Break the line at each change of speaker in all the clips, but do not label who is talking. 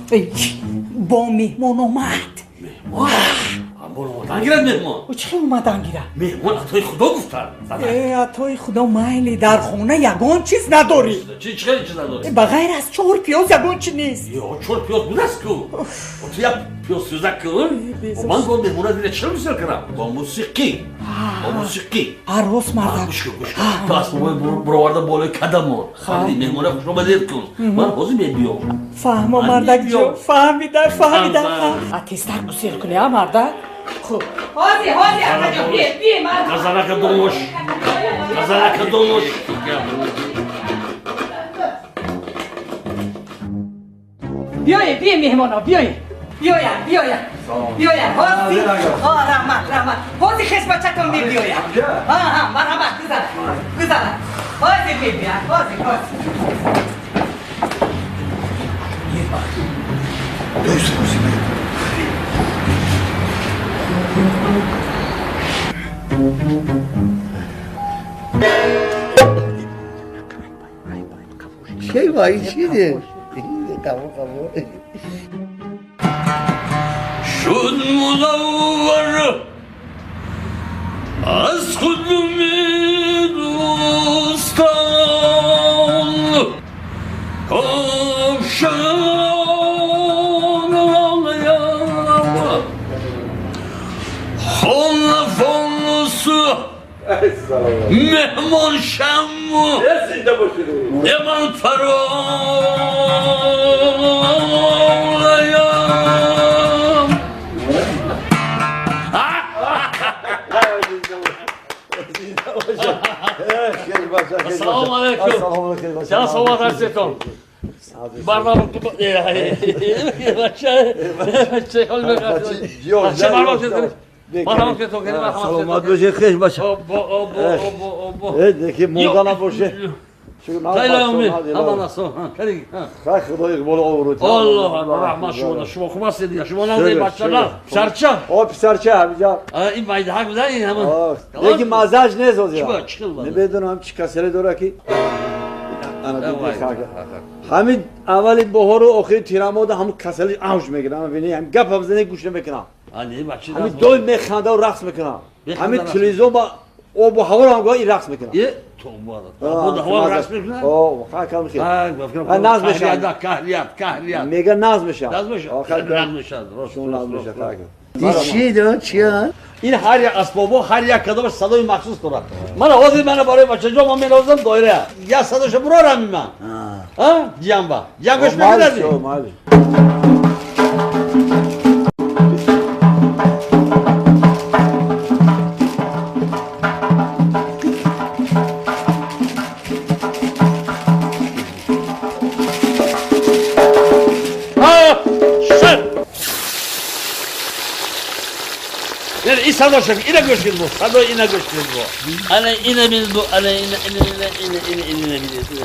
با مهمان اومد.
مهمان؟ برو اومدن گیرد مهمان.
چه اومدن گیرد؟
مهمان عطای خدا گفتن.
عطای خدا میلی در خونه یگان چیز نداری.
چه خیلی چیز نداری؟
بغیر از چهار پیاز یگان چی نیست.
یا چهار پیاز بود است کو. تو یک پیاز سوزک کن. من با مهمونه دیره چرا بسیار کنم؟ با موسیقی.
عروس مردک.
گوش کن. تو از برآورده بالای کدمون. خیلی مهمونه خوش آمدید کن. من بازی میبیام.
فهم مردک جان. فهمیدم. اتیستر موسیقی کنی ها مردک؟ خوب.
هازی احمد جان بی من.
غزنک دومش.
بیایید مهمانا بیایید هازی رحمت هازی خدمت چکم بیایید مرحمت گذارم هازی بیایید هازی
چه وای چیه؟ قبول
شد مدور از خود دوستان کافشان آیم خون فانوس مهمان شمو من فرایم السلام علیکم چرا صحبت هستیتون برنامه چه حال بگردید چه برنامه کردید مرحبا که تو کنی
سلامت باشه خیش باشه دیگه موندن باشه
خیلی امید امان اصلا خیلی
خدا اقبال آورد
الله رحمت شما خوب هستید شما نمیدید بچه نه سرچه
سرچه همینجا
این مایده ها بوده این همون
دیگه مزاج نیست آزیا
چی بوده
نمیدونم چی کسره داره کی همین اول بهار و آخر تیرماد هم کسلی اوج میگیرم ببینی هم گپ هم زنه گوش نمیکنم همین دول میخنده و رقص میکنم همین تلویزیون با او با هوا هم گاهی رقص میکنم
تو مبارک بود هوا رقص میکنم
خیلی کم خیلی ناز میشه
کهریت
میگه ناز میشه
آخر ناز میشه
این چی داره چیه
این هر یک اسبابو هر یک کدامش صدای مخصوص داره من آوازی من برای بچه جا من می‌نوازم دایره یا صداش برارم من ها جنبا جنبش می‌گیری این صدا شد اینه گوش کن صدا اینه گوش کن انا اینه من بو انا اینه اینه گوش کن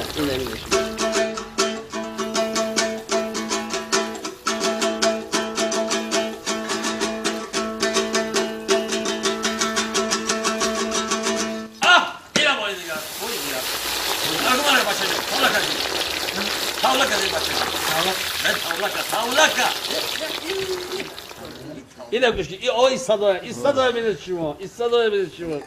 این صدای میده شما این صدای میده شما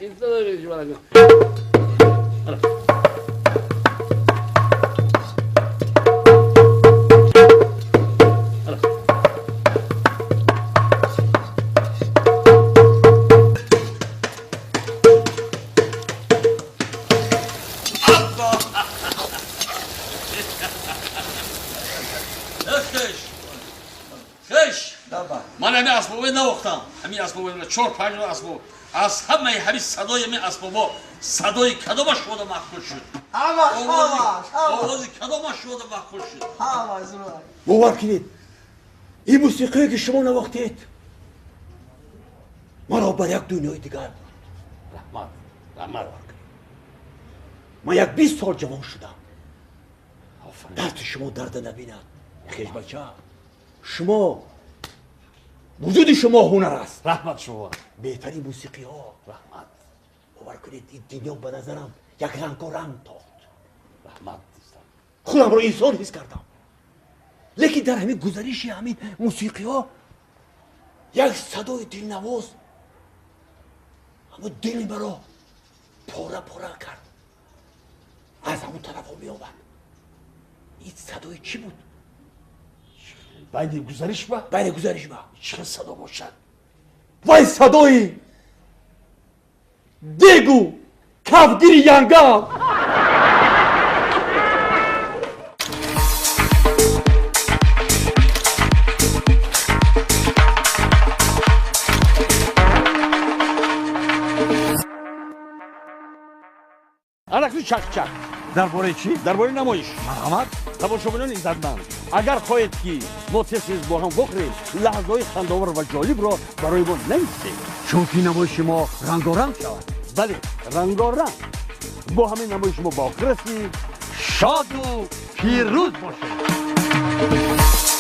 من همین اسبابه نوختم همین اسبابه چهار پنج اسباب از همه همین صدای من اسبابا صدای کدامش شده مخفول شد آوازی کدامش شده مخفول شد
باور کنید این موسیقی که شما نواختید مرا بر یک دنیای دیگر
رحمت
من یک 20 سال جوان شدم درد شما درد نبیند خیش بچه شما وجود شما هنر است
رحمت شما
بهترین موسیقی ها
رحمت
باور کنید این دنیا به نظرم یک رنگ و رنگ داد
رحمت
خودم رو انسان حس کردم لیکن در همین گزارشی همین موسیقی ها یک صدای دلنواز اما دل مرا پاره کرد. از همون طرف ها می آمد. این صدای چی بود؟
بعد گزارش با
بله گزارش با
چه صدا باشد؟
وای صدای دیگو کفگیر ینگام.
عرقی چک
درباره چی؟
درباره نمایش
مرحمت.
تماشاگران عزتمند اگر خواهید که ما تیز با هم بخوریم لحظه‌های خنده‌آور و جالب را برای ما نمی‌سازید
چون که نمایش ما رنگارنگ شود.
بله رنگارنگ با همین نمایش ما باقی هستیم
شاد و پیروز باشید.